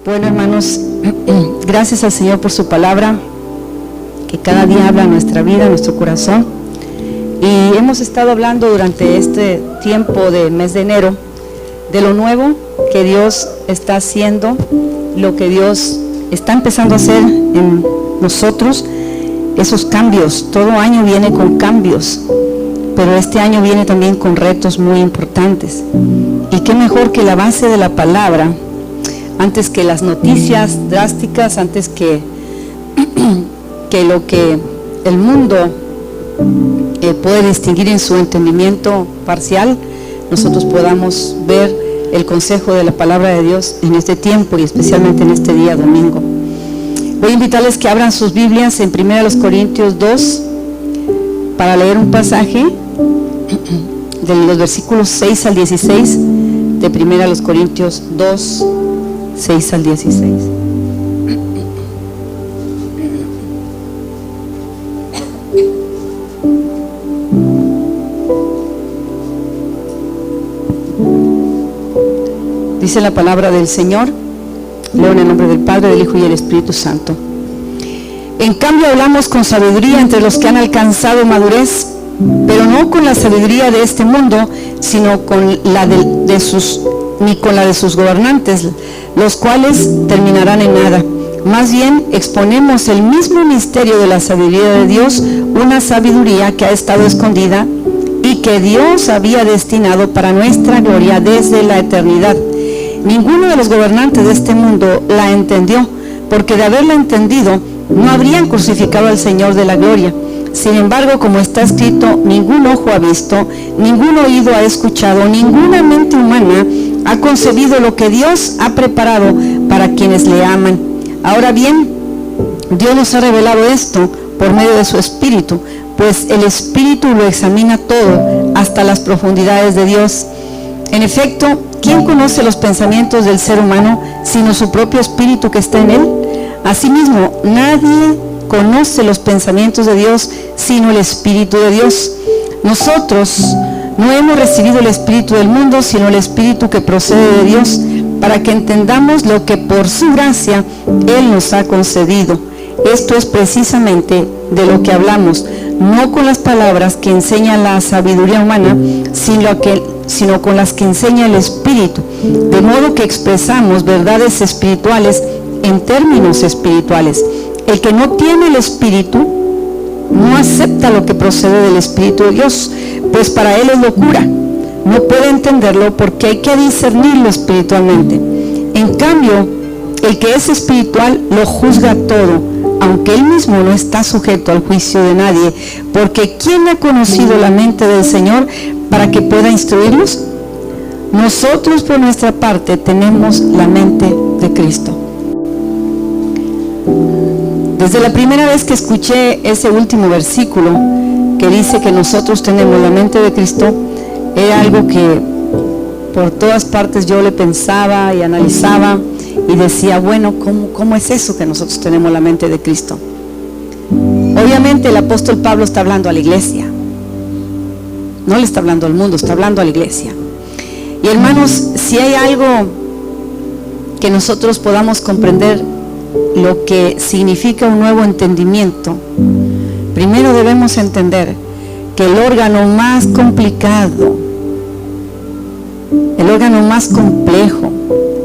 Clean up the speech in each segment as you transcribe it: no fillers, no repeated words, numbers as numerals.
Bueno, hermanos, gracias al Señor por su palabra, que cada día habla a nuestra vida, a nuestro corazón. Y hemos estado hablando durante este tiempo de mes de enero de lo nuevo que Dios está haciendo, lo que Dios está empezando a hacer en nosotros, esos cambios. Todo año viene con cambios, pero este año viene también con retos muy importantes. Y qué mejor que la base de la palabra, antes que las noticias drásticas, antes que lo que el mundo puede distinguir en su entendimiento parcial, nosotros podamos ver el consejo de la palabra de Dios en este tiempo y especialmente en este día domingo. Voy a invitarles que abran sus Biblias en 1 Corintios 2 para leer un pasaje de los versículos 6 al 16 de 1 Corintios 2, 6 al 16. Dice la palabra del Señor. Leo en el nombre del Padre, del Hijo y del Espíritu Santo. En cambio hablamos con sabiduría entre los que han alcanzado madurez, pero no con la sabiduría de este mundo, sino con la de sus gobernantes, los cuales terminarán en nada. Más bien exponemos el mismo misterio de la sabiduría de Dios, una sabiduría que ha estado escondida y que Dios había destinado para nuestra gloria desde la eternidad. Ninguno de los gobernantes de este mundo la entendió, porque de haberla entendido no habrían crucificado al Señor de la gloria. Sin embargo, como está escrito, ningún ojo ha visto, ningún oído ha escuchado, ninguna mente humana ha concebido lo que Dios ha preparado para quienes le aman. Ahora bien, Dios nos ha revelado esto por medio de su Espíritu, pues el Espíritu lo examina todo, hasta las profundidades de Dios. En efecto, ¿quién conoce los pensamientos del ser humano sino su propio espíritu que está en él? Asimismo, nadie conoce los pensamientos de Dios sino el Espíritu de Dios. Nosotros no hemos recibido el espíritu del mundo, sino el Espíritu que procede de Dios, para que entendamos lo que por su gracia Él nos ha concedido. Esto es precisamente de lo que hablamos, no con las palabras que enseña la sabiduría humana, sino con las que enseña el Espíritu, de modo que expresamos verdades espirituales en términos espirituales. El que no tiene el Espíritu no acepta lo que procede del Espíritu de Dios, pues para él es locura. No puede entenderlo porque hay que discernirlo espiritualmente. En cambio, el que es espiritual lo juzga todo, aunque él mismo no está sujeto al juicio de nadie, porque ¿quién ha conocido la mente del Señor para que pueda instruirlos? Nosotros por nuestra parte tenemos la mente de Cristo. Desde la primera vez que escuché ese último versículo que dice que nosotros tenemos la mente de Cristo, era algo que por todas partes yo le pensaba y analizaba y decía, bueno, ¿cómo es eso que nosotros tenemos la mente de Cristo? Obviamente el apóstol Pablo está hablando a la iglesia, no le está hablando al mundo, está hablando a la iglesia. Y hermanos, si hay algo que nosotros podamos comprender lo que significa un nuevo entendimiento, primero debemos entender que el órgano más complicado, el órgano más complejo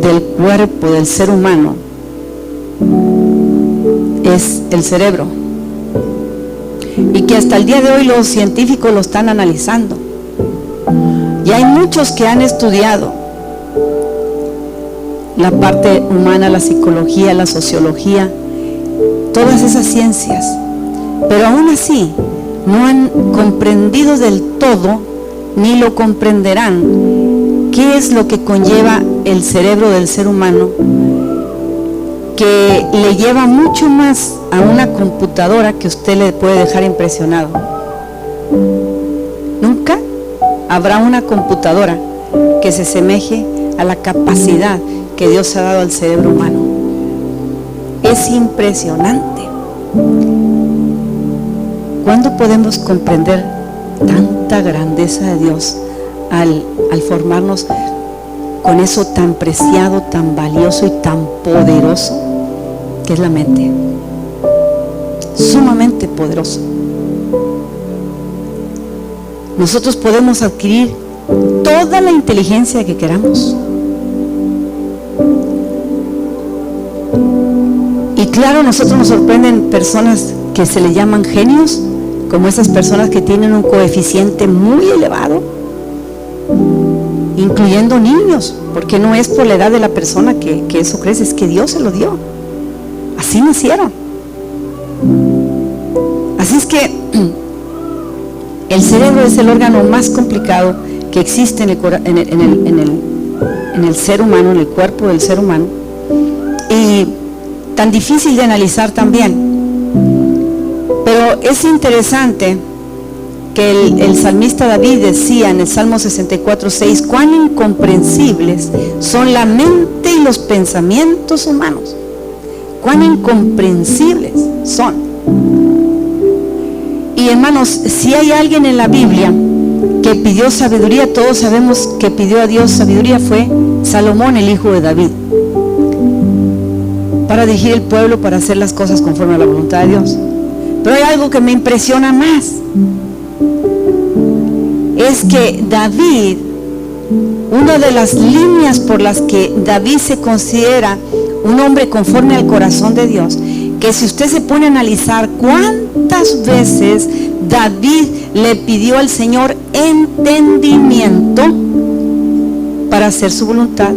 del cuerpo del ser humano es el cerebro, y que hasta el día de hoy los científicos lo están analizando, y hay muchos que han estudiado la parte humana, la psicología, la sociología, todas esas ciencias, pero aún así no han comprendido del todo, ni lo comprenderán, qué es lo que conlleva el cerebro del ser humano, que le lleva mucho más a una computadora que usted le puede dejar impresionado. Nunca habrá una computadora que se asemeje a la capacidad que Dios ha dado al cerebro humano. Es impresionante. ¿Cuándo podemos comprender tanta grandeza de Dios al formarnos con eso tan preciado, tan valioso y tan poderoso que es la mente. Sumamente poderoso. Nosotros podemos adquirir toda la inteligencia que queramos. Y claro, nosotros nos sorprenden personas que se le llaman genios, como esas personas que tienen un coeficiente muy elevado, incluyendo niños, porque no es por la edad de la persona que eso crece, es que Dios se lo dio. Así nacieron. Así es que el cerebro es el órgano más complicado que existe en el ser humano, en el cuerpo del ser humano, y tan difícil de analizar también. Pero es interesante que el salmista David decía en el Salmo 64:6, cuán incomprensibles son la mente y los pensamientos humanos. Cuán incomprensibles son. Y hermanos, si hay alguien en la Biblia que pidió sabiduría, todos sabemos que pidió a Dios sabiduría, fue Salomón, el hijo de David, para dirigir el pueblo, para hacer las cosas conforme a la voluntad de Dios. Pero hay algo que me impresiona más, es que David, una de las líneas por las que David se considera un hombre conforme al corazón de Dios, que si usted se pone a analizar cuántas veces David le pidió al Señor entendimiento para hacer su voluntad,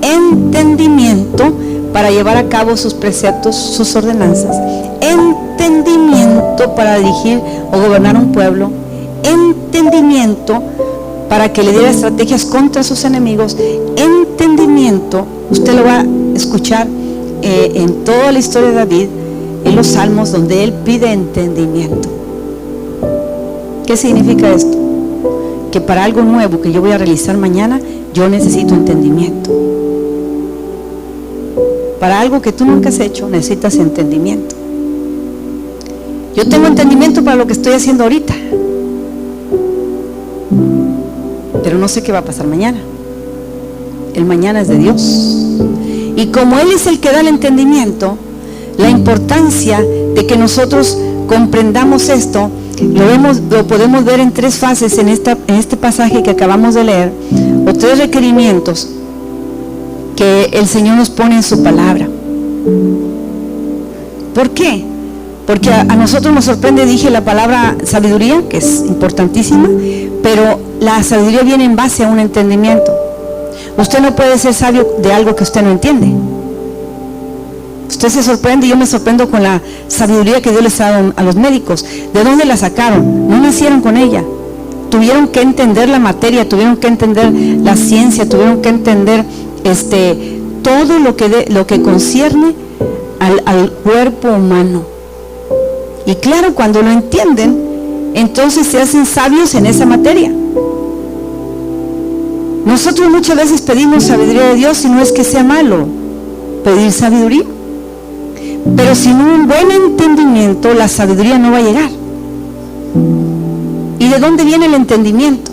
entendimiento para llevar a cabo sus preceptos, sus ordenanzas, entendimiento para dirigir o gobernar un pueblo, entendimiento para que le diera estrategias contra sus enemigos, entendimiento. Usted lo va a escuchar en toda la historia de David, en los salmos, donde él pide entendimiento. ¿Qué significa esto? Que para algo nuevo que yo voy a realizar mañana, yo necesito entendimiento. Para algo que tú nunca has hecho, necesitas entendimiento. Yo tengo entendimiento para lo que estoy haciendo ahorita, pero no sé qué va a pasar mañana. El mañana es de Dios. Y como Él es el que da el entendimiento, la importancia de que nosotros comprendamos esto, lo podemos ver en tres fases en este pasaje que acabamos de leer, o tres requerimientos que el Señor nos pone en su palabra. ¿Por qué? Porque a nosotros nos sorprende, dije, la palabra sabiduría, que es importantísima, pero la sabiduría viene en base a un entendimiento. Usted no puede ser sabio de algo que usted no entiende. Usted se sorprende, yo me sorprendo con la sabiduría que Dios les ha dado a los médicos. ¿De dónde la sacaron? No nacieron con ella. Tuvieron que entender la materia, tuvieron que entender la ciencia, tuvieron que entender todo lo que concierne al cuerpo humano. Y claro, cuando lo entienden, entonces se hacen sabios en esa materia. Nosotros muchas veces pedimos sabiduría de Dios, y no es que sea malo pedir sabiduría, pero sin un buen entendimiento la sabiduría no va a llegar. ¿Y de dónde viene el entendimiento?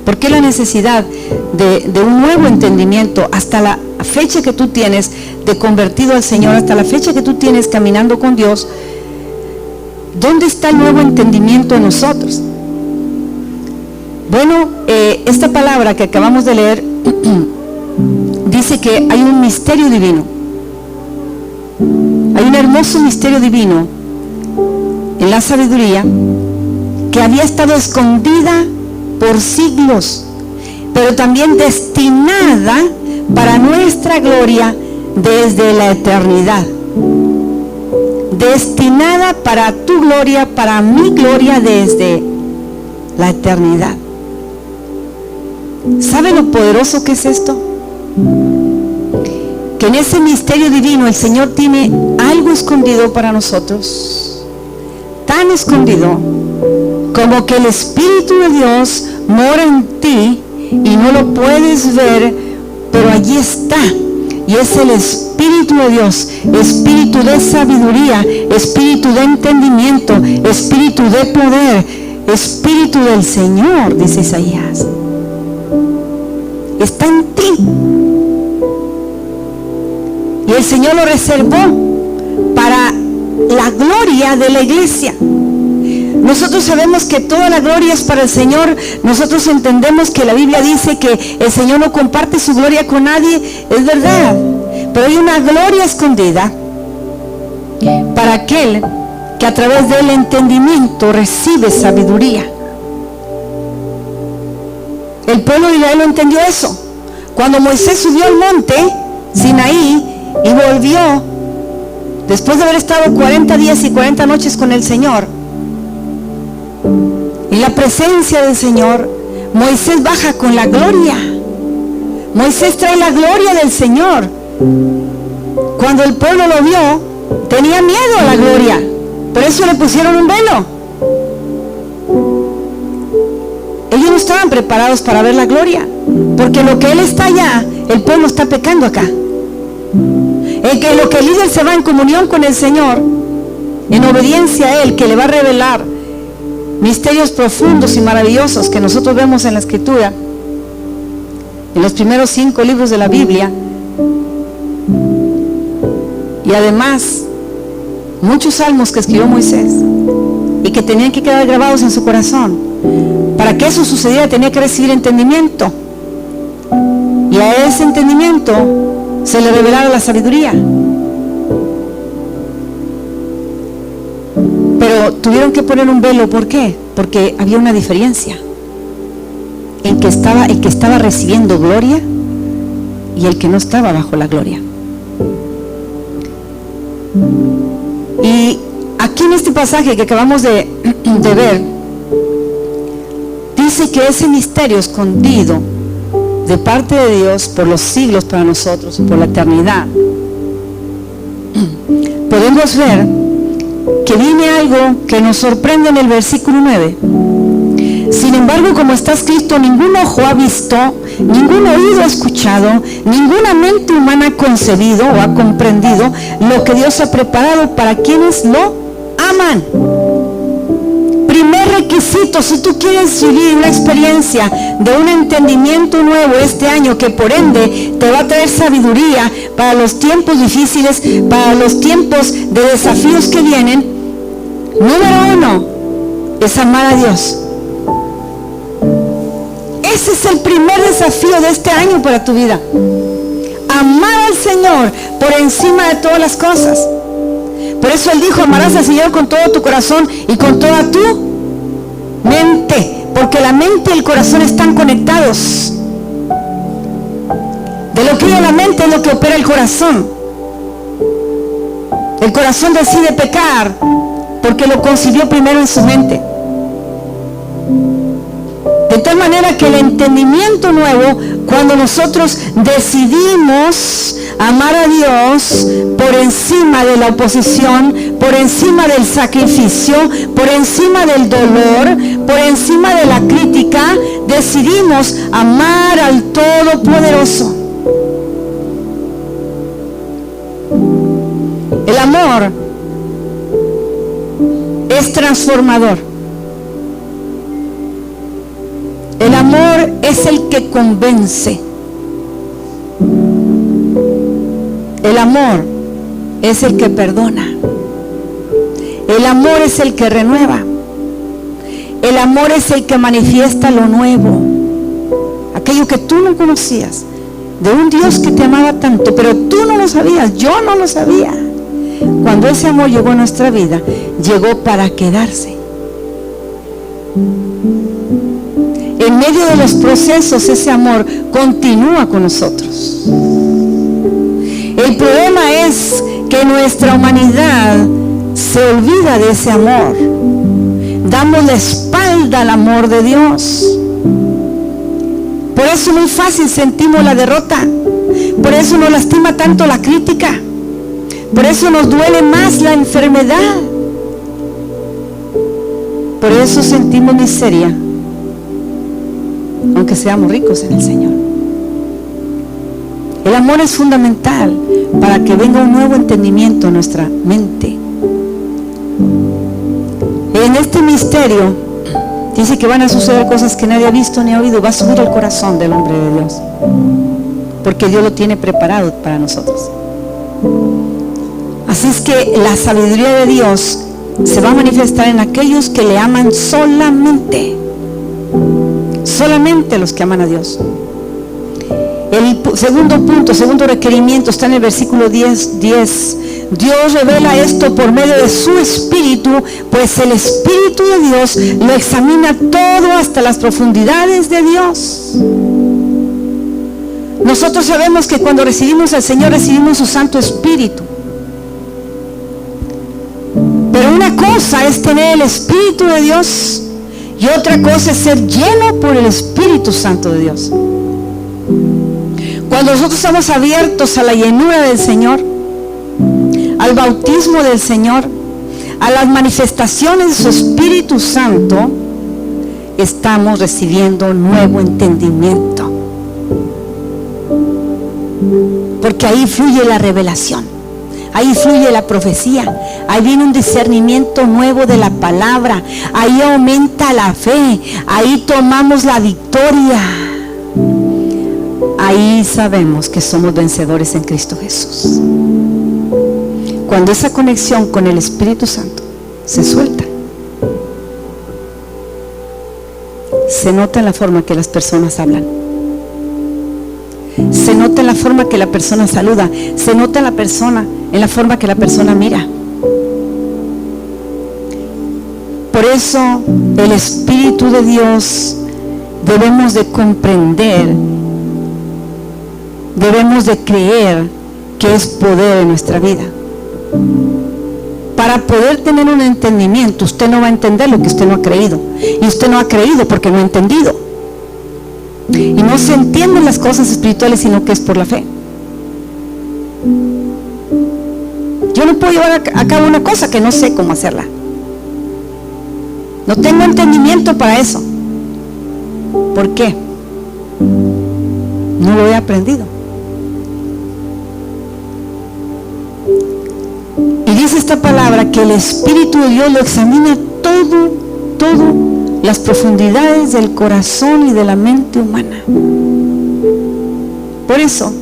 ¿Por qué la necesidad de un nuevo entendimiento? Hasta la fecha que tú tienes de convertido al Señor, hasta la fecha que tú tienes caminando con Dios, ¿dónde está el nuevo entendimiento en nosotros? Bueno, esta palabra que acabamos de leer dice que hay un misterio divino. Hay un hermoso misterio divino en la sabiduría que había estado escondida por siglos, pero también destinada para nuestra gloria desde la eternidad. Destinada para tu gloria, para mi gloria desde la eternidad. ¿Sabe lo poderoso que es esto? Que en ese misterio divino el Señor tiene algo escondido para nosotros, tan escondido como que el Espíritu de Dios mora en ti y no lo puedes ver, pero allí está. Y es el Espíritu de Dios, Espíritu de sabiduría, Espíritu de entendimiento, Espíritu de poder, Espíritu del Señor, dice Isaías. Está en ti. Y el Señor lo reservó para la gloria de la iglesia. Nosotros sabemos que toda la gloria es para el Señor. Nosotros entendemos que la Biblia dice que el Señor no comparte su gloria con nadie. Es verdad. Pero hay una gloria escondida para aquel que a través del entendimiento recibe sabiduría. El pueblo de Israel no entendió eso. Cuando Moisés subió al monte Sinaí y volvió, después de haber estado 40 días y 40 noches con el Señor, en la presencia del Señor, Moisés baja con la gloria. Moisés trae la gloria del Señor. Cuando el pueblo lo vio, tenía miedo a la gloria. Por eso le pusieron un velo. Ellos no estaban preparados para ver la gloria, porque lo que Él está allá, el pueblo está pecando acá. Lo que el líder se va en comunión con el Señor, en obediencia a Él, que le va a revelar misterios profundos y maravillosos que nosotros vemos en la Escritura, en los primeros 5 libros de la Biblia, y además muchos salmos que escribió Moisés y que tenían que quedar grabados en su corazón. Para que eso sucediera tenía que recibir entendimiento, y a ese entendimiento se le revelara la sabiduría. Pero tuvieron que poner un velo. ¿Por qué? Porque había una diferencia en que estaba el que estaba recibiendo gloria y el que no estaba bajo la gloria. Y aquí en este pasaje que acabamos de ver, dice que ese misterio escondido de parte de Dios por los siglos para nosotros, por la eternidad, podemos ver que viene algo que nos sorprende en el versículo 9. Sin embargo, como está escrito, ningún ojo ha visto, ningún oído ha escuchado, ninguna mente humana ha concebido o ha comprendido lo que Dios ha preparado para quienes lo aman. Primer requisito, si tú quieres vivir una experiencia de un entendimiento nuevo este año, que por ende te va a traer sabiduría para los tiempos difíciles, para los tiempos de desafíos que vienen, número 1 es amar a Dios. Ese es el primer desafío de este año para tu vida. Amar al Señor por encima de todas las cosas. Por eso Él dijo: amarás al Señor con todo tu corazón y con toda tu mente, porque la mente y el corazón están conectados. De lo que hay en la mente es lo que opera el corazón. El corazón decide pecar porque lo concibió primero en su mente. De tal manera que el entendimiento nuevo, cuando nosotros decidimos amar a Dios por encima de la oposición, por encima del sacrificio, por encima del dolor, por encima de la crítica, decidimos amar al Todopoderoso. El amor es transformador. El amor es el que convence. El amor es el que perdona. El amor es el que renueva. El amor es el que manifiesta lo nuevo. Aquello que tú no conocías, de un Dios que te amaba tanto, pero tú no lo sabías, yo no lo sabía. Cuando ese amor llegó a nuestra vida, llegó para quedarse. En medio de los procesos, ese amor continúa con nosotros. El problema es que nuestra humanidad se olvida de ese amor. Damos la espalda al amor de Dios. Por eso muy fácil sentimos la derrota. Por eso nos lastima tanto la crítica. Por eso nos duele más la enfermedad. Por eso sentimos miseria, aunque seamos ricos en el Señor. El amor es fundamental para que venga un nuevo entendimiento a nuestra mente. En este misterio dice que van a suceder cosas que nadie ha visto ni ha oído. Va a subir al corazón del hombre de Dios. porque Dios lo tiene preparado para nosotros. Así es que la sabiduría de Dios se va a manifestar en aquellos que le aman solamente. Solamente los que aman a Dios. El segundo punto, segundo requerimiento está en el versículo 10. Dios revela esto por medio de su Espíritu, pues el Espíritu de Dios lo examina todo hasta las profundidades de Dios. Nosotros sabemos que cuando recibimos al Señor, recibimos su Santo Espíritu. Pero una cosa es tener el Espíritu de Dios y otra cosa es ser lleno por el Espíritu Santo de Dios. Cuando nosotros estamos abiertos a la llenura del Señor, al bautismo del Señor, a las manifestaciones de su Espíritu Santo, estamos recibiendo nuevo entendimiento. Porque ahí fluye la revelación, ahí fluye la profecía, ahí viene un discernimiento nuevo de la palabra, ahí aumenta la fe, ahí tomamos la victoria. Ahí sabemos que somos vencedores en Cristo Jesús. Cuando esa conexión con el Espíritu Santo se suelta, se nota en la forma que las personas hablan, se nota en la forma que la persona saluda, se nota en la forma que la persona mira. Por eso el Espíritu de Dios debemos de comprender, debemos de creer que es poder en nuestra vida. Para poder tener un entendimiento, usted no va a entender lo que usted no ha creído, y usted no ha creído porque no ha entendido, y no se entienden las cosas espirituales sino que es por la fe. Yo no puedo llevar a cabo una cosa que no sé cómo hacerla, no tengo entendimiento para eso. ¿Por qué? No lo he aprendido. Y dice esta palabra que el Espíritu de Dios lo examina todo, las profundidades del corazón y de la mente humana. Por eso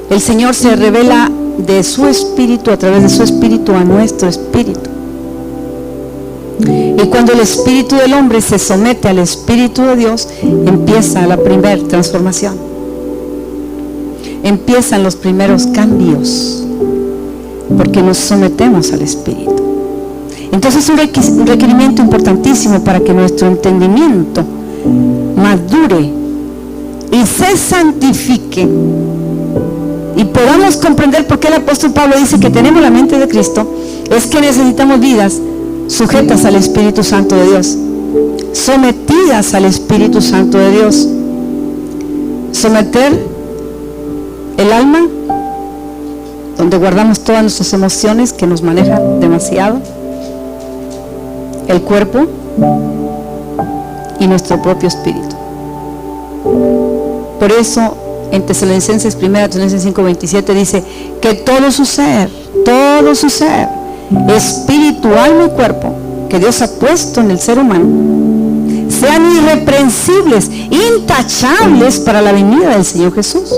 el Señor se revela de su Espíritu, a través de su Espíritu, a nuestro espíritu. Y cuando el espíritu del hombre se somete al Espíritu de Dios, empieza la primera transformación, empiezan los primeros cambios, porque nos sometemos al Espíritu. Entonces es un requerimiento importantísimo para que nuestro entendimiento madure y se santifique y podamos comprender por qué el apóstol Pablo dice que tenemos la mente de Cristo. Es que necesitamos vidas sujetas al Espíritu Santo de Dios, sometidas al Espíritu Santo de Dios. Someter el alma, donde guardamos todas nuestras emociones que nos manejan demasiado, el cuerpo y nuestro propio espíritu. Por eso en Tesalonicenses 1 Tesalonicenses 5:27 dice que todo su ser, espíritu, alma y cuerpo, que Dios ha puesto en el ser humano, sean irreprensibles, intachables para la venida del Señor Jesús.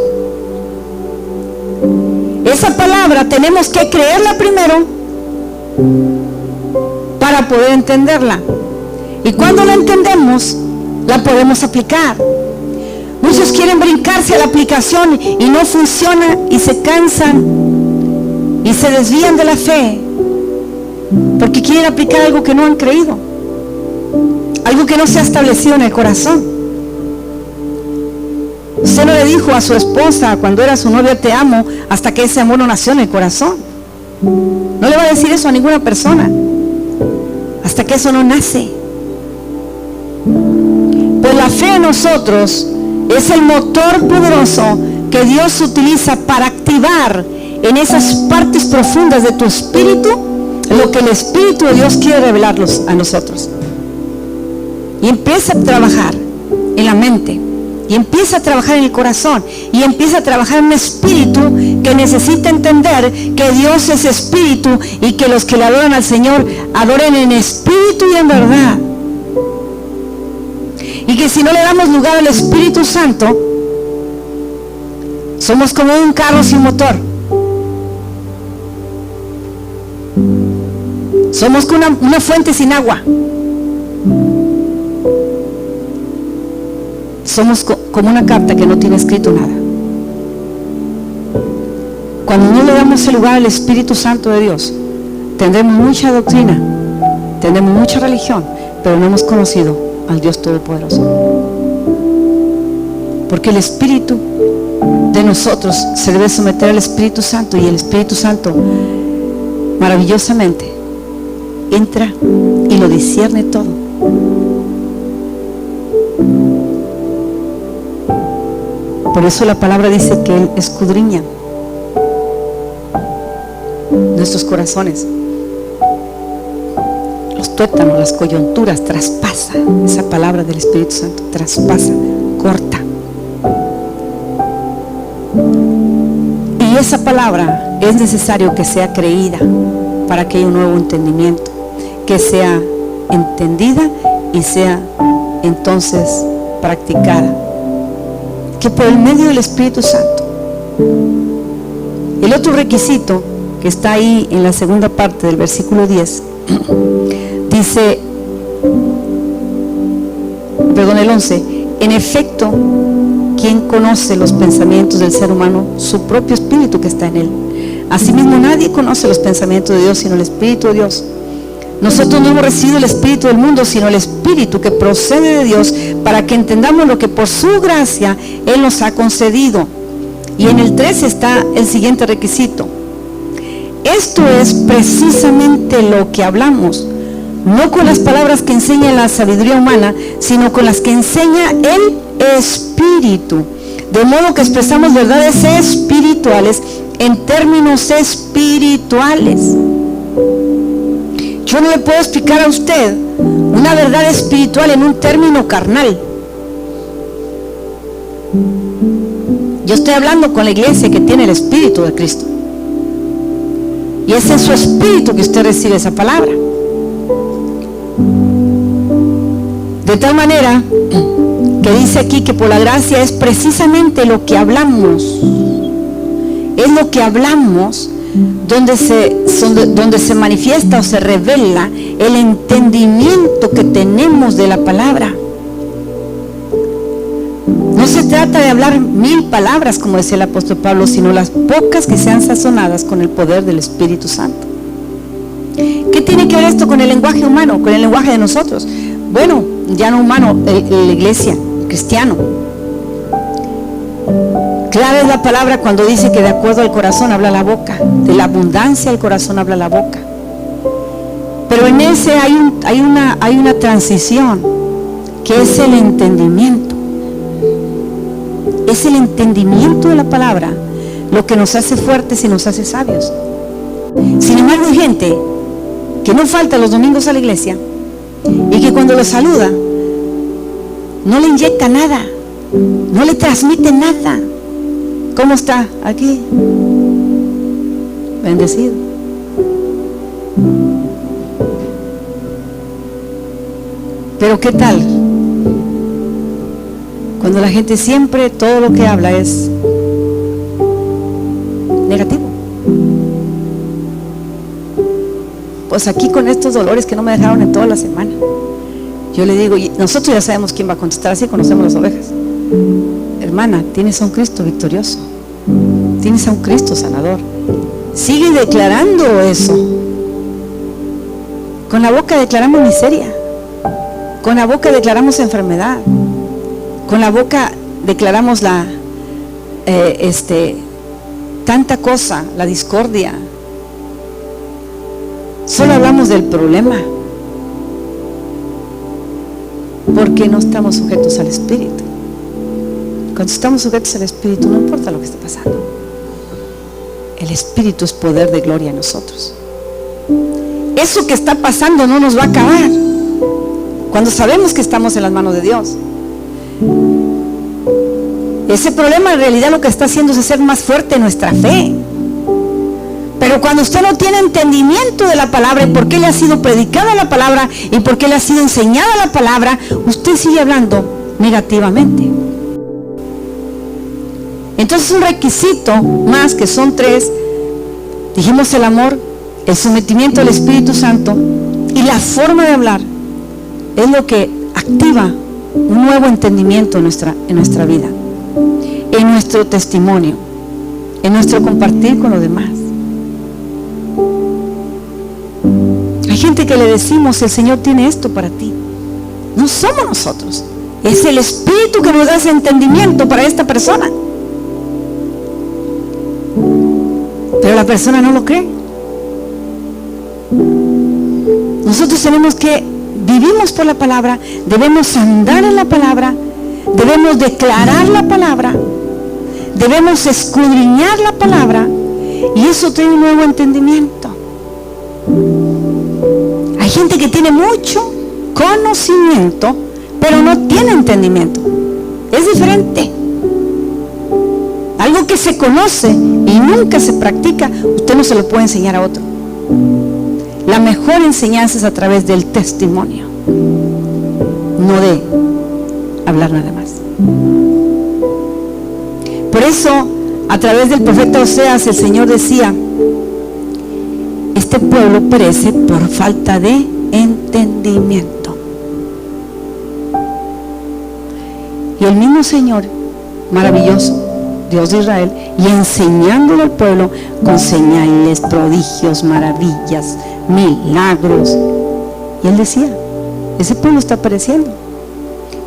Esa palabra tenemos que creerla primero para poder entenderla, y cuando la entendemos la podemos aplicar. Muchos quieren brincarse a la aplicación y no funciona, y se cansan y se desvían de la fe porque quieren aplicar algo que no han creído, algo que no se ha establecido en el corazón. Usted no le dijo a su esposa cuando era su novia te amo hasta que ese amor no nació en el corazón. No le va a decir eso a ninguna persona hasta que eso no nace. Pues la fe en nosotros es el motor poderoso que Dios utiliza para activar en esas partes profundas de tu espíritu lo que el Espíritu de Dios quiere revelarlos a nosotros. Y empieza a trabajar en la mente, y empieza a trabajar en el corazón, y empieza a trabajar en un espíritu que necesita entender que Dios es espíritu, y que los que le adoran al Señor adoren en espíritu y en verdad. Y que si no le damos lugar al Espíritu Santo, Somos como un carro sin motor. Somos como una fuente sin agua. Somos como una carta que no tiene escrito nada. Cuando no le damos el lugar al Espíritu Santo de Dios, tendremos mucha doctrina, tendremos mucha religión, pero no hemos conocido al Dios Todopoderoso. Porque el Espíritu de nosotros se debe someter al Espíritu Santo, y el Espíritu Santo maravillosamente entra y lo discierne todo. Por eso la palabra dice que Él escudriña nuestros corazones, los tuétanos, las coyunturas, traspasa. Esa palabra del Espíritu Santo traspasa, corta. Y esa palabra es necesario que sea creída para que haya un nuevo entendimiento, que sea entendida y sea entonces practicada, que por el medio del Espíritu Santo. El otro requisito que está ahí en la segunda parte del versículo 10 dice, perdón, el 11: en efecto, ¿quién conoce los pensamientos del ser humano? Su propio espíritu que está en él. Asimismo, nadie conoce los pensamientos de Dios sino el Espíritu de Dios. Nosotros no hemos recibido el espíritu del mundo, sino el Espíritu que procede de Dios, para que entendamos lo que por su gracia Él nos ha concedido. Y en el 13 está el siguiente requisito: esto es precisamente lo que hablamos, no con las palabras que enseña la sabiduría humana, sino con las que enseña el Espíritu, de modo que expresamos verdades espirituales en términos espirituales. Yo no le puedo explicar a usted una verdad espiritual en un término carnal. Yo estoy hablando con la iglesia que tiene el Espíritu de Cristo, y es en su espíritu que usted recibe esa palabra. De tal manera que dice aquí que por la gracia es precisamente lo que hablamos. Es lo que hablamos donde se manifiesta o se revela el entendimiento que tenemos de la palabra. No se trata de hablar 1000 palabras, como decía el apóstol Pablo, sino las pocas que sean sazonadas con el poder del Espíritu Santo. ¿Qué tiene que ver esto con el lenguaje humano, con el lenguaje de nosotros? Bueno, ya no humano, la iglesia, el cristiano. Clave es la palabra cuando dice que de acuerdo al corazón habla la boca, de la abundancia del corazón habla la boca. Pero en ese hay una transición, que es el entendimiento. Es el entendimiento de la palabra lo que nos hace fuertes y nos hace sabios. Sin embargo, hay gente que no falta los domingos a la iglesia y que cuando lo saluda no le inyecta nada, no le transmite nada. ¿Cómo está? Aquí, bendecido. Pero ¿qué tal cuando la gente siempre, todo lo que habla es negativo? Pues aquí con estos dolores que no me dejaron en toda la semana, yo le digo, nosotros ya sabemos quién va a contestar, así conocemos las ovejas. Hermana, tienes a un Cristo victorioso, tienes a un Cristo sanador. Sigue declarando eso. Con la boca declaramos miseria, con la boca declaramos enfermedad, con la boca declaramos tanta cosa, la discordia. Solo hablamos del problema, porque no estamos sujetos al Espíritu. Cuando estamos sujetos al Espíritu, no importa lo que esté pasando. El Espíritu es poder de gloria en nosotros. Eso que está pasando no nos va a acabar cuando sabemos que estamos en las manos de Dios. Ese problema en realidad lo que está haciendo es hacer más fuerte nuestra fe. Pero cuando usted no tiene entendimiento de la palabra, y por qué le ha sido predicada la palabra, y por qué le ha sido enseñada la palabra, usted sigue hablando negativamente. Entonces un requisito más, que son 3, dijimos el amor, el sometimiento al Espíritu Santo y la forma de hablar, es lo que activa un nuevo entendimiento en nuestra vida, en nuestro testimonio, en nuestro compartir con los demás. Hay gente que le decimos, el Señor tiene esto para ti. No somos nosotros, es el Espíritu que nos da ese entendimiento para esta persona. Pero la persona no lo cree. Nosotros tenemos que, vivimos por la palabra, debemos andar en la palabra, debemos declarar la palabra, debemos escudriñar la palabra, y eso trae un nuevo entendimiento. Hay gente que tiene mucho conocimiento, pero no tiene entendimiento. Es diferente. Algo que se conoce y nunca se practica, usted no se lo puede enseñar a otro. La mejor enseñanza es a través del testimonio, no de hablar nada más. Por eso, a través del profeta Oseas, el Señor decía: este pueblo perece por falta de entendimiento. Y el mismo Señor, maravilloso, Dios de Israel, y enseñándole al pueblo con señales, prodigios, maravillas, milagros. Y Él decía: ese pueblo está pereciendo.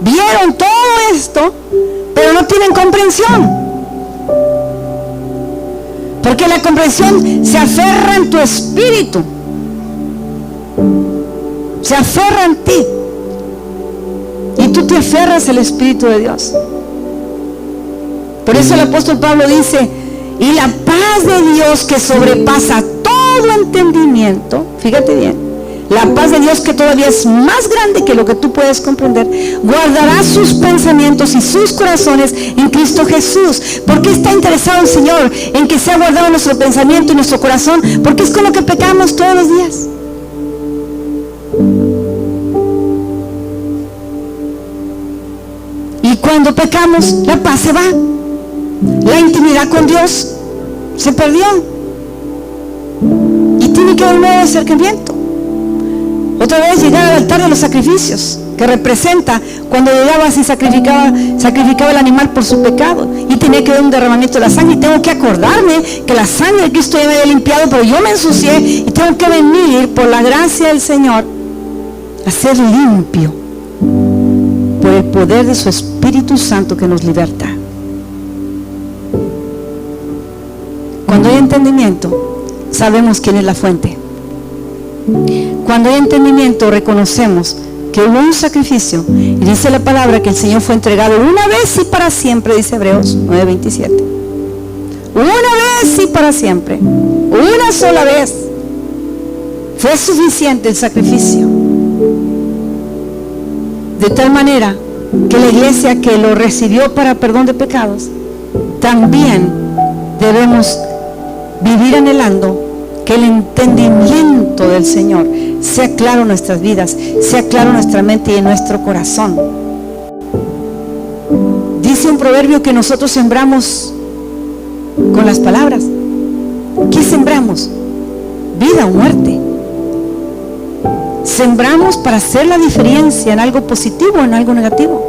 Vieron todo esto, pero no tienen comprensión. Porque la comprensión se aferra en tu espíritu, se aferra en ti, y tú te aferras al Espíritu de Dios. Por eso el apóstol Pablo dice: y la paz de Dios, que sobrepasa todo entendimiento, fíjate bien, la paz de Dios, que todavía es más grande que lo que tú puedes comprender, guardará sus pensamientos y sus corazones en Cristo Jesús. ¿Por qué está interesado el Señor en que sea guardado nuestro pensamiento y nuestro corazón? Porque es con lo que pecamos todos los días. Y cuando pecamos, la paz se va, la intimidad con Dios se perdió, y tiene que haber un nuevo acercamiento. Otra vez llegar al altar de los sacrificios, que representa cuando llegabas y sacrificaba el animal por su pecado, y tenía que haber un derramamiento de la sangre, y tengo que acordarme que la sangre de Cristo ya me había limpiado, pero yo me ensucié, y tengo que venir por la gracia del Señor a ser limpio por el poder de su Espíritu Santo que nos liberta. Cuando hay entendimiento, sabemos quién es la fuente. Cuando hay entendimiento, reconocemos que hubo un sacrificio, y dice la palabra que el Señor fue entregado una vez y para siempre, dice Hebreos 9:27. Una vez y para siempre, una sola vez fue suficiente el sacrificio, de tal manera que la iglesia que lo recibió para perdón de pecados, también debemos vivir anhelando que el entendimiento del Señor sea claro en nuestras vidas, sea claro en nuestra mente y en nuestro corazón. Dice un proverbio que nosotros sembramos con las palabras. ¿Qué sembramos? Vida o muerte. Sembramos para hacer la diferencia en algo positivo o en algo negativo.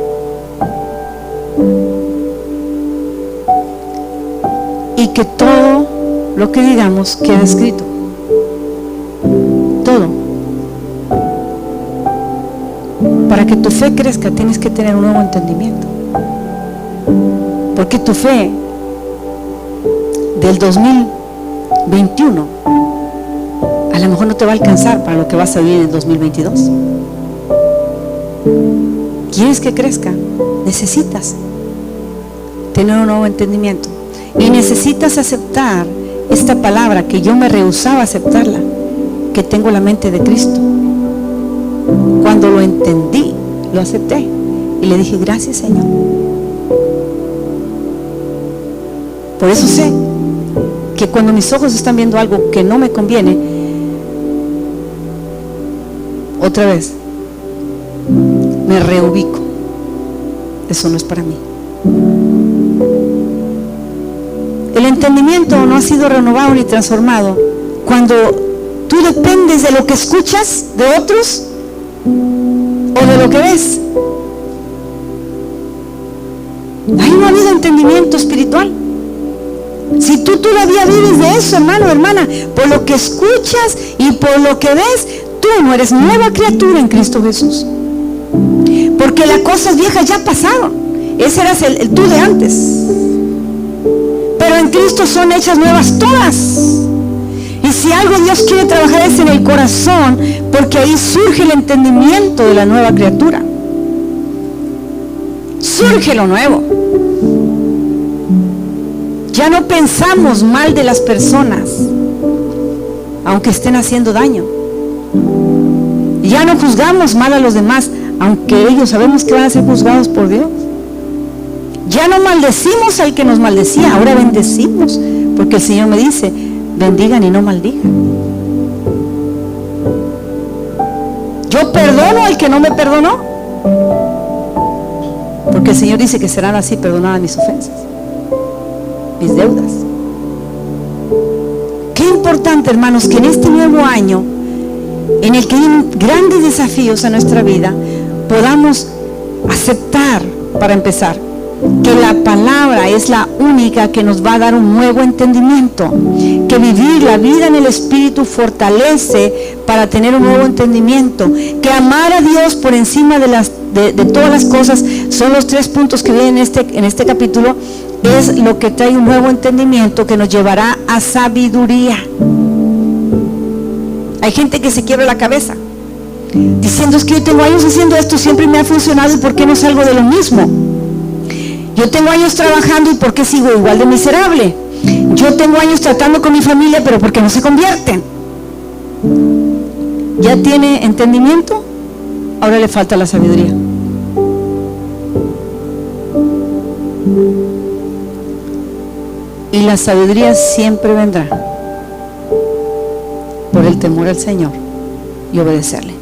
Y que todo lo que digamos queda escrito. Todo. Para que tu fe crezca, tienes que tener un nuevo entendimiento. Porque tu fe del 2021 a lo mejor no te va a alcanzar para lo que vas a vivir en el 2022. ¿Quieres que crezca? Necesitas tener un nuevo entendimiento. Y necesitas aceptar esta palabra que yo me rehusaba a aceptarla, que tengo la mente de Cristo. Cuando lo entendí, lo acepté y le dije: gracias, Señor. Por eso sé que cuando mis ojos están viendo algo que no me conviene, otra vez me reubico. Eso no es para mí. el entendimiento no ha sido renovado ni transformado cuando tú dependes de lo que escuchas de otros o de lo que ves. Ahí no ha habido entendimiento espiritual. Si tú todavía vives de eso, hermano, hermana, por lo que escuchas y por lo que ves, tú no eres nueva criatura en Cristo Jesús. Porque las cosas viejas ya pasaron. Ese eras el tú de antes. Pero en Cristo son hechas nuevas todas. Y si algo Dios quiere trabajar es en el corazón, porque ahí surge el entendimiento de la nueva criatura. Surge lo nuevo. Ya no pensamos mal de las personas, aunque estén haciendo daño. Ya no juzgamos mal a los demás, aunque ellos sabemos que van a ser juzgados por Dios. Ya no maldecimos al que nos maldecía, ahora bendecimos, porque el Señor me dice, bendigan y no maldigan. Yo perdono al que no me perdonó, porque el Señor dice que serán así perdonadas mis ofensas, mis deudas. Qué importante, hermanos, que en este nuevo año, en el que hay grandes desafíos a nuestra vida, podamos aceptar, para empezar, que la palabra es la única que nos va a dar un nuevo entendimiento, que vivir la vida en el Espíritu fortalece para tener un nuevo entendimiento, que amar a Dios por encima de todas las cosas, son los 3 puntos que vienen en este capítulo, es lo que trae un nuevo entendimiento que nos llevará a sabiduría. Hay gente que se quiebra la cabeza diciendo, es que yo tengo años haciendo esto, siempre me ha funcionado, ¿y por qué no salgo de lo mismo? Yo tengo años trabajando, ¿y por qué sigo igual de miserable? Yo tengo años tratando con mi familia, pero ¿por qué no se convierten? ¿Ya tiene entendimiento? Ahora le falta la sabiduría. Y la sabiduría siempre vendrá por el temor al Señor y obedecerle.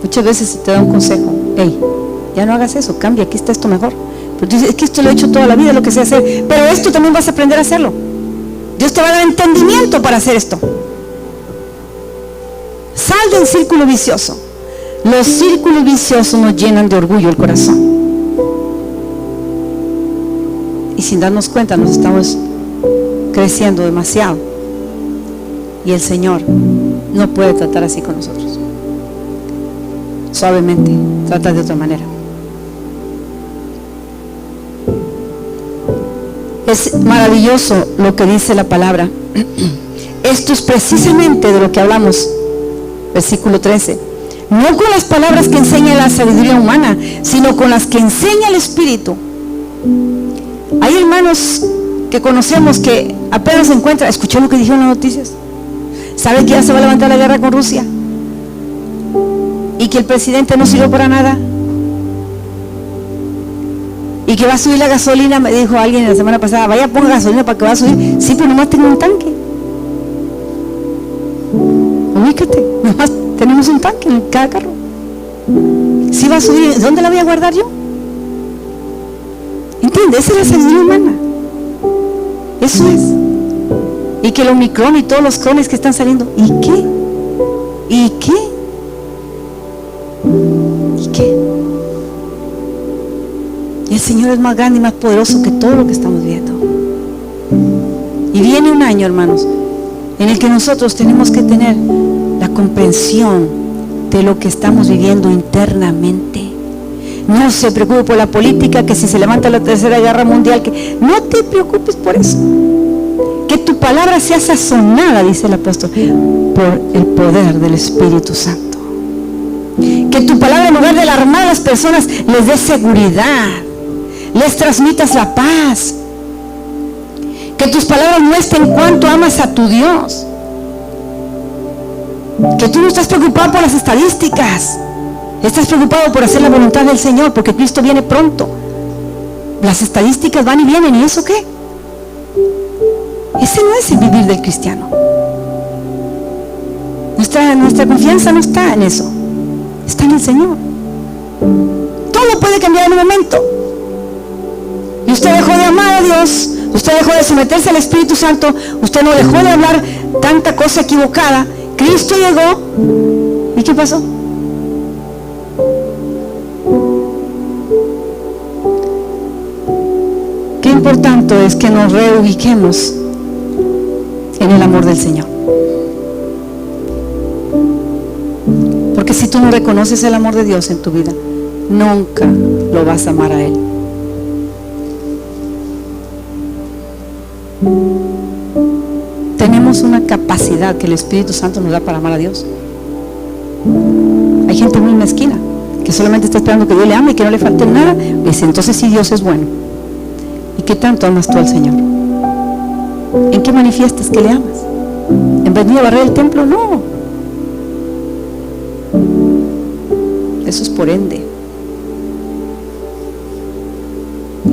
Muchas veces te da un consejo, hey, ya no hagas eso, cambia, aquí está esto mejor. Pero tú dices, es que esto lo he hecho toda la vida, lo que sé hacer, pero esto también vas a aprender a hacerlo. Dios te va a dar entendimiento para hacer esto. Sal del círculo vicioso. Los círculos viciosos nos llenan de orgullo el corazón. Y sin darnos cuenta nos estamos creciendo demasiado. Y el Señor no puede tratar así con nosotros. Suavemente, trata de otra manera. Es maravilloso lo que dice la palabra. Esto es precisamente de lo que hablamos, versículo 13. No con las palabras que enseña la sabiduría humana, sino con las que enseña el Espíritu. Hay hermanos que conocemos que apenas se encuentran. ¿Escuchó lo que dijeron en las noticias? ¿Sabe que ya se va a levantar la guerra con Rusia? Y que el presidente no sirvió para nada. Y que va a subir la gasolina, me dijo alguien la semana pasada, vaya ponga gasolina para que va a subir. Sí, pero nomás tengo un tanque. Ubícate, nomás tenemos un tanque en cada carro. Si va a subir, ¿dónde la voy a guardar yo? ¿Entiendes? Esa es la sabiduría humana. Eso es. Y que el Omicron y todos los clones que están saliendo, ¿y qué? ¿Y qué? ¿Y qué? El Señor es más grande y más poderoso que todo lo que estamos viendo. Y viene un año, hermanos, en el que nosotros tenemos que tener la comprensión de lo que estamos viviendo internamente. No se preocupe por la política, que si se levanta la tercera guerra mundial, que no te preocupes por eso. Que tu palabra sea sazonada, dice el apóstol, por el poder del Espíritu Santo. Que tu palabra, en lugar de alarmar a las personas, les dé seguridad, les transmitas la paz. Que tus palabras muestren cuánto amas a tu Dios. Que tú no estás preocupado por las estadísticas, estás preocupado por hacer la voluntad del Señor, porque Cristo viene pronto. Las estadísticas van y vienen, ¿y eso qué? Ese no es el vivir del cristiano. Nuestra confianza no está en eso, está en el Señor. Todo puede cambiar en un momento. amar a Dios, usted dejó de someterse al Espíritu Santo, usted no dejó de hablar tanta cosa equivocada. Cristo llegó, ¿y qué pasó? Qué importante es que nos reubiquemos en el amor del Señor. Porque si tú no reconoces el amor de Dios en tu vida, nunca lo vas a amar a Él. Tenemos una capacidad que el Espíritu Santo nos da para amar a Dios. Hay gente muy mezquina que solamente está esperando que Dios le ame y que no le falte nada. Dice, entonces sí, Dios es bueno. ¿Y qué tanto amas tú al Señor? ¿En qué manifiestas que le amas? ¿En venir a barrer el templo? No. Eso es por ende.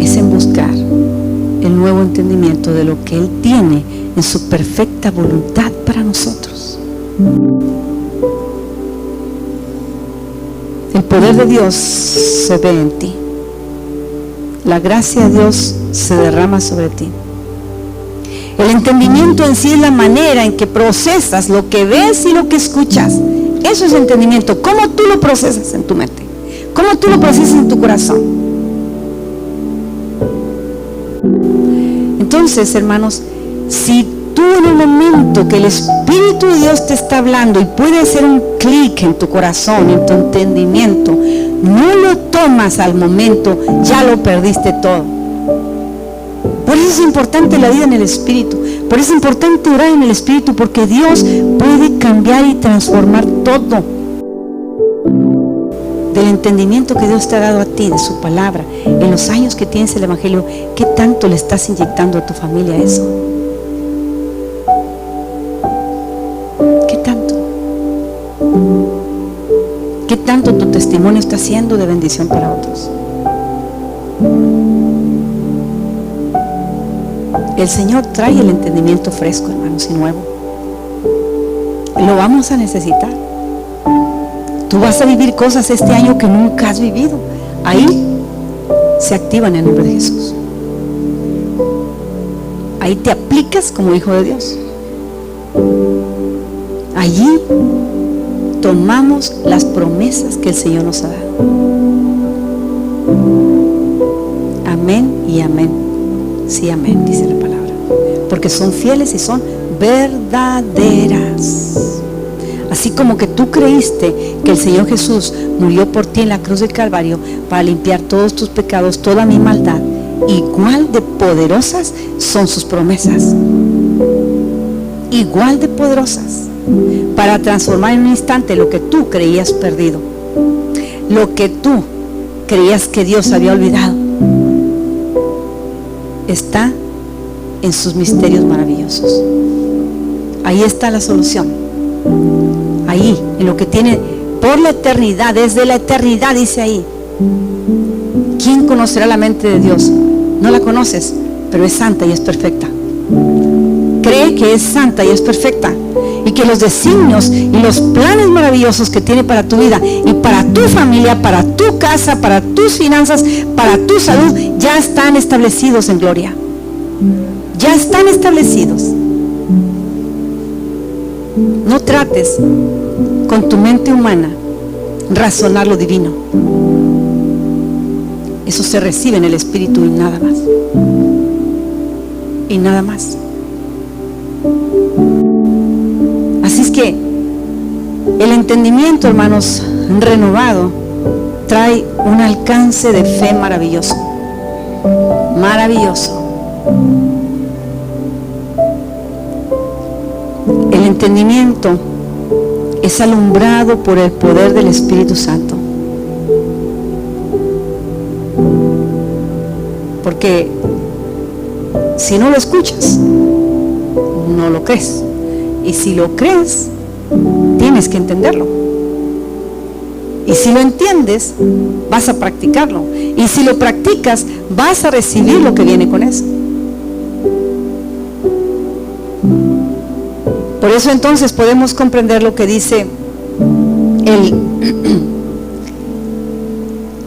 Es en buscar el nuevo entendimiento de lo que Él tiene en su perfecta voluntad para nosotros. El poder de Dios se ve en ti. La gracia de Dios se derrama sobre ti. El entendimiento en sí es la manera en que procesas lo que ves y lo que escuchas. Eso es entendimiento. ¿Cómo tú lo procesas en tu mente? ¿Cómo tú lo procesas en tu corazón? Entonces, hermanos, si tú en el momento que el Espíritu de Dios te está hablando y puede hacer un clic en tu corazón, en tu entendimiento, no lo tomas al momento, ya lo perdiste todo. Por eso es importante la vida en el Espíritu. Por eso es importante orar en el Espíritu, porque Dios puede cambiar y transformar todo. Del entendimiento que Dios te ha dado a ti, de su palabra, en los años que tienes el Evangelio, ¿qué tanto le estás inyectando a tu familia eso? ¿Qué tanto? ¿Qué tanto tu testimonio está siendo de bendición para otros? El Señor trae el entendimiento fresco, hermanos, y nuevo. Lo vamos a necesitar. Tú vas a vivir cosas este año que nunca has vivido. Ahí se activan en el nombre de Jesús. Ahí te aplicas como hijo de Dios. Allí tomamos las promesas que el Señor nos ha dado. Amén y amén. Sí, amén, dice la palabra. Porque son fieles y son verdaderas. Así como que tú creíste que el Señor Jesús murió por ti en la cruz del Calvario para limpiar todos tus pecados, toda mi maldad, igual de poderosas son sus promesas. Igual de poderosas para transformar en un instante lo que tú creías perdido, lo que tú creías que Dios había olvidado. Está en sus misterios maravillosos. Ahí está la solución. Ahí, en lo que tiene por la eternidad, desde la eternidad, dice ahí. ¿Quién conocerá la mente de Dios? No la conoces, pero es santa y es perfecta. Cree que es santa y es perfecta, y que los designios y los planes maravillosos que tiene para tu vida y para tu familia, para tu casa, para tus finanzas, para tu salud, ya están establecidos en gloria. Ya están establecidos. No trates con tu mente humana razonar lo divino. Eso se recibe en el Espíritu y nada más. Y nada más. Así es que el entendimiento, hermanos, renovado trae un alcance de fe maravilloso. Maravilloso. El entendimiento es alumbrado por el poder del Espíritu Santo. Porque si no lo escuchas, no lo crees. Y si lo crees, tienes que entenderlo. Y si lo entiendes, vas a practicarlo. Y si lo practicas, vas a recibir lo que viene con eso. Por eso entonces podemos comprender lo que dice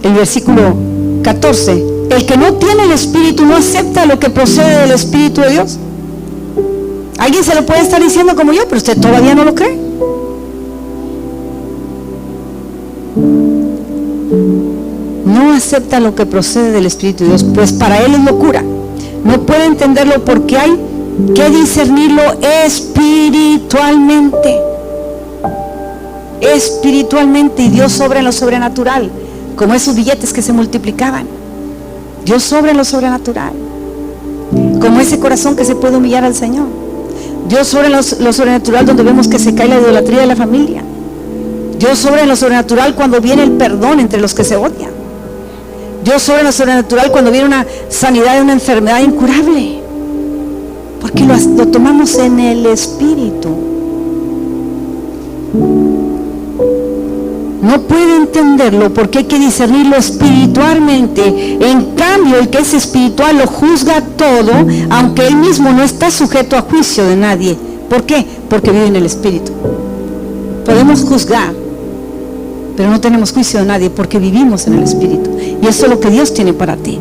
el versículo 14. El que no tiene el Espíritu no acepta lo que procede del Espíritu de Dios. Alguien se lo puede estar diciendo como yo, pero usted todavía no lo cree. No acepta lo que procede del Espíritu de Dios, pues para él es locura. No puede entenderlo porque hay que discernirlo espiritualmente. Espiritualmente, y Dios obra en lo sobrenatural, como esos billetes que se multiplicaban. Dios obra en lo sobrenatural, como ese corazón que se puede humillar al Señor. Dios obra en lo sobrenatural donde vemos que se cae la idolatría de la familia. Dios obra en lo sobrenatural cuando viene el perdón entre los que se odian. Dios obra en lo sobrenatural cuando viene una sanidad de una enfermedad incurable, porque lo tomamos en el Espíritu. No puede entenderlo porque hay que discernirlo espiritualmente. En cambio, el que es espiritual lo juzga todo, aunque él mismo no está sujeto a juicio de nadie. ¿Por qué? Porque vive en el Espíritu. Podemos juzgar, pero no tenemos juicio de nadie porque vivimos en el Espíritu. Y eso es lo que Dios tiene para ti.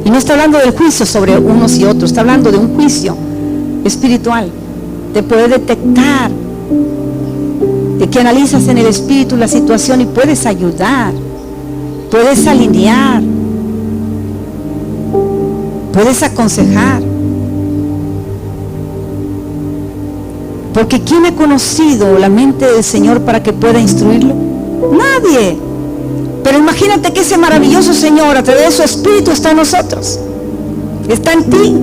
Y no está hablando del juicio sobre unos y otros, está hablando de un juicio espiritual, de poder detectar, de que analizas en el Espíritu la situación y puedes ayudar, puedes alinear, puedes aconsejar. Porque ¿quién ha conocido la mente del Señor para que pueda instruirlo? Nadie. Pero imagínate que ese maravilloso Señor, a través de su Espíritu, está en nosotros, está en ti.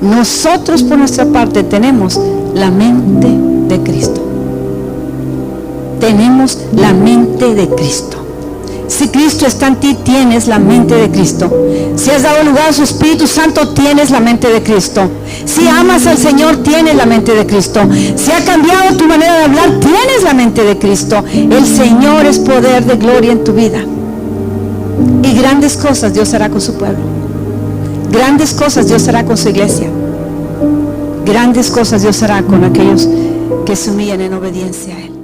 Nosotros por nuestra parte tenemos la mente de Cristo. Tenemos la mente de Cristo. Si Cristo está en ti, tienes la mente de Cristo. Si has dado lugar a su Espíritu Santo, tienes la mente de Cristo. Si amas al Señor, tienes la mente de Cristo. Si ha cambiado tu manera de hablar, tienes la mente de Cristo. El Señor es poder de gloria en tu vida. Y grandes cosas Dios hará con su pueblo. Grandes cosas Dios hará con su iglesia. Grandes cosas Dios hará con aquellos que se humillan en obediencia a Él.